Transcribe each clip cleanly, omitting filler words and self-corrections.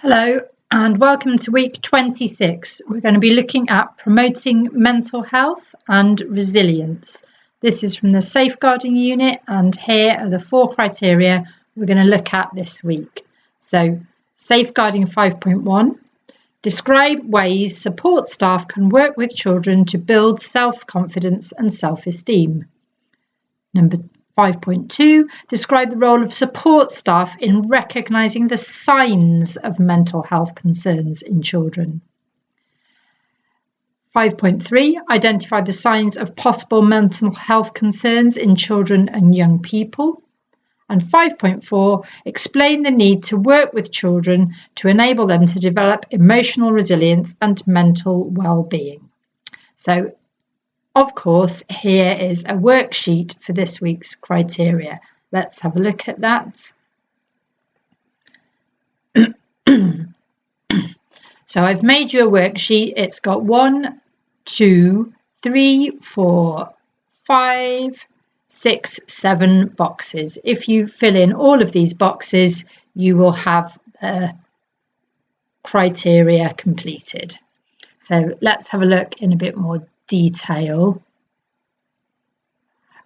Hello and welcome to week 26. We're going to be looking at promoting mental health and resilience. This is from the safeguarding unit, and here are the 4 criteria we're going to look at this week. So safeguarding 5.1, describe ways support staff can work with children to build self-confidence and self-esteem. Number 5.2, describe the role of support staff in recognising the signs of mental health concerns in children. 5.3, identify the signs of possible mental health concerns in children and young people. And 5.4, explain the need to work with children to enable them to develop emotional resilience and mental well-being. So, of course, here is a worksheet for this week's criteria. Let's have a look at that. So I've made you a worksheet. It's got 1, 2, 3, 4, 5, 6, 7 boxes. If you fill in all of these boxes, you will have the criteria completed. So let's have a look in a bit more detail.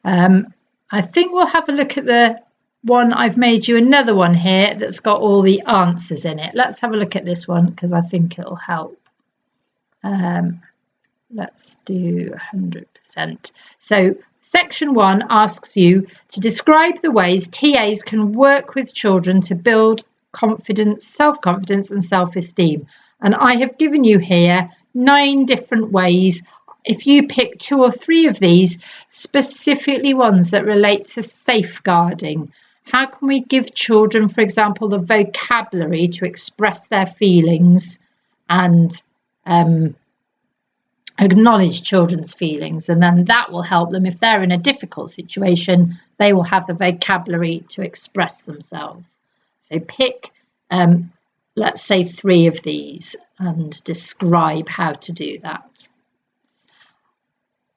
I think we'll have a look at the one I've made you another one here that's got all the answers in it. Let's have a look at this one because I think it'll help. Let's do 100%. So section 1 asks you to describe the ways TAs can work with children to build confidence, self-confidence and self-esteem. And I have given you here 9 different ways. If you pick 2 or 3 of these, specifically ones that relate to safeguarding, how can we give children, for example, the vocabulary to express their feelings and acknowledge children's feelings? And then that will help them. If they're in a difficult situation, they will have the vocabulary to express themselves. So pick, let's say 3 of these and describe how to do that.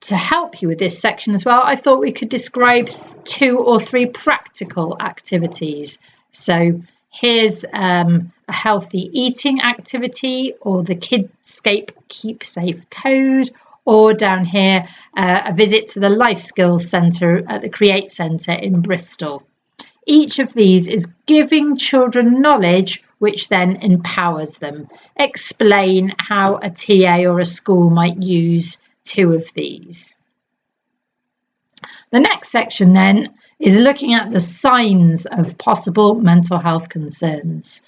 To help you with this section as well, I thought we could describe 2 or 3 practical activities. So here's a healthy eating activity, or the Kidscape Keep Safe code, or down here a visit to the Life Skills Centre at the Create Centre in Bristol. Each of these is giving children knowledge which then empowers them. Explain how a TA or a school might use 2 of these. The next section then is looking at the signs of possible mental health concerns.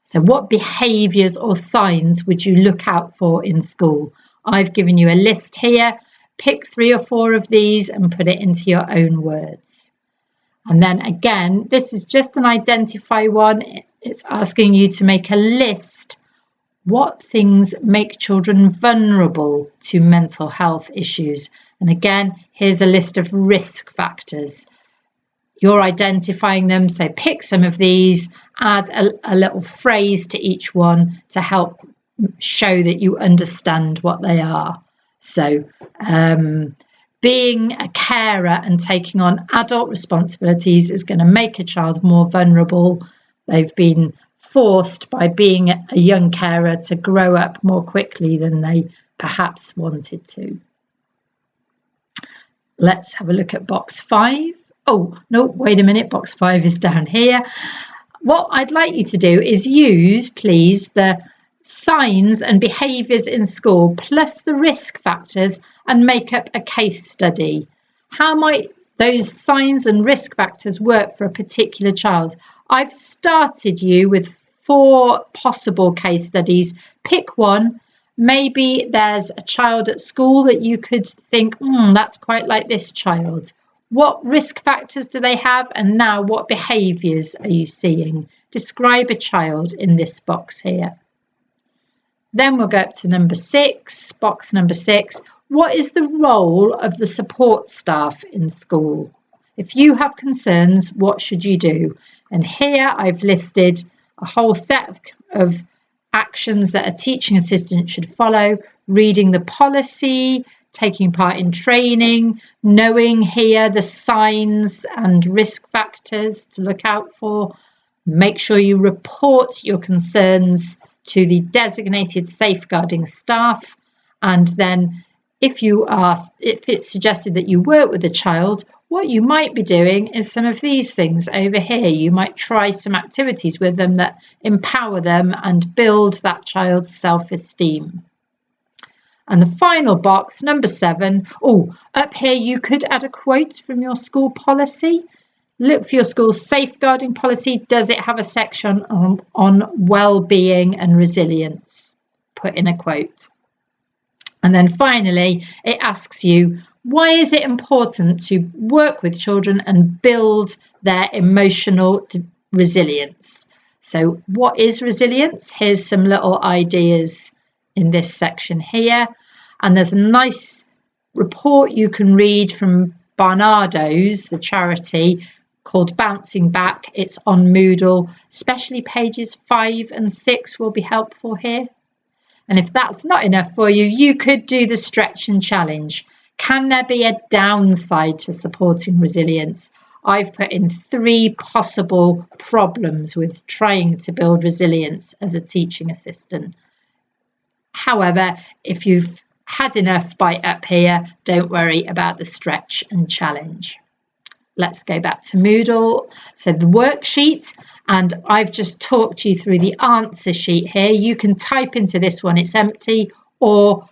So what behaviours or signs would you look out for in school? I've given you a list here. Pick 3 or 4 of these and put it into your own words. And then again, this is just an identify one. It's asking you to make a list. What things make children vulnerable to mental health issues? And again, here's a list of risk factors. You're identifying them, so pick some of these, add a little phrase to each one to help show that you understand what they are. So, being a carer and taking on adult responsibilities is going to make a child more vulnerable. They've been forced by being a young carer to grow up more quickly than they perhaps wanted to. Let's have a look at box 5. Oh, no, wait a minute, box 5 is down here. What I'd like you to do is use, please, the signs and behaviours in school plus the risk factors and make up a case study. How might those signs and risk factors work for a particular child? I've started you with 4 possible case studies. Pick one. Maybe there's a child at school that you could think, that's quite like this child. What risk factors do they have? And now what behaviours are you seeing? Describe a child in this box here. Then we'll go up to number 6, box number 6. What is the role of the support staff in school? If you have concerns, what should you do? And here I've listed a whole set of actions that a teaching assistant should follow: reading the policy, taking part in training, knowing here the signs and risk factors to look out for, Make sure you report your concerns to the designated safeguarding staff, and then if it's suggested that you work with a child, what you might be doing is some of these things over here. You might try some activities with them that empower them and build that child's self-esteem. And the final box, number 7, up here you could add a quote from your school policy. Look for your school's safeguarding policy. Does it have a section on well-being and resilience? Put in a quote. And then finally, it asks you, why is it important to work with children and build their emotional resilience? So what is resilience? Here's some little ideas in this section here. And there's a nice report you can read from Barnardo's, the charity, called Bouncing Back. It's on Moodle, especially pages 5 and 6 will be helpful here. And if that's not enough for you, you could do the stretch and challenge. Can there be a downside to supporting resilience? I've put in 3 possible problems with trying to build resilience as a teaching assistant. However, if you've had enough by up here, don't worry about the stretch and challenge. Let's go back to Moodle. So the worksheet, and I've just talked you through the answer sheet here. You can type into this one, it's empty, or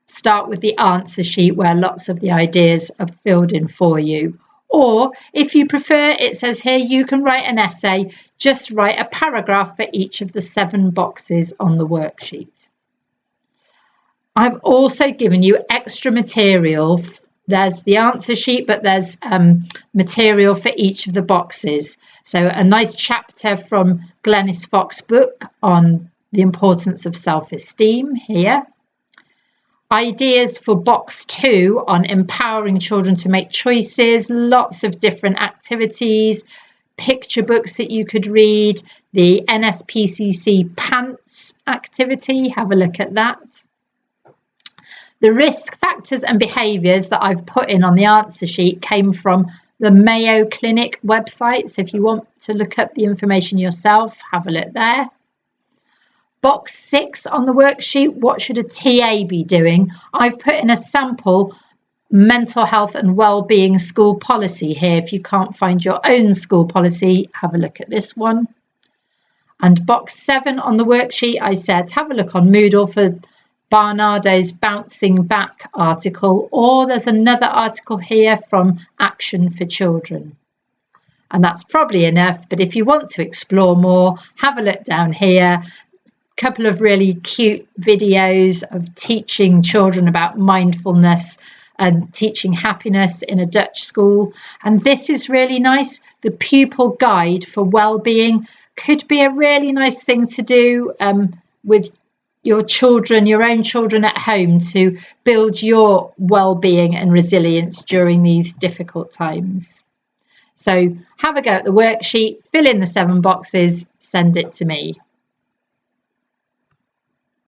start with the answer sheet where lots of the ideas are filled in for you. Or if you prefer, it says here you can write an essay, just write a paragraph for each of the 7 boxes on the worksheet. I've also given you extra material. There's the answer sheet, but there's material for each of the boxes. So a nice chapter from Glenys Fox's book on the importance of self-esteem here. Ideas for box 2 on empowering children to make choices, lots of different activities, picture books that you could read, the NSPCC PANTS activity, have a look at that. The risk factors and behaviours that I've put in on the answer sheet came from the Mayo Clinic website. So if you want to look up the information yourself, have a look there. Box 6 on the worksheet, what should a TA be doing? I've put in a sample mental health and wellbeing school policy here. If you can't find your own school policy, have a look at this one. And box 7 on the worksheet, I said, have a look on Moodle for Barnardo's Bouncing Back article, or there's another article here from Action for Children. And that's probably enough, but if you want to explore more, have a look down here. A couple of really cute videos of teaching children about mindfulness and teaching happiness in a Dutch school. And this is really nice. The Pupil Guide for Wellbeing could be a really nice thing to do with your children, your own children at home, to build your well-being and resilience during these difficult times. So have a go at the worksheet, fill in the 7 boxes, send it to me.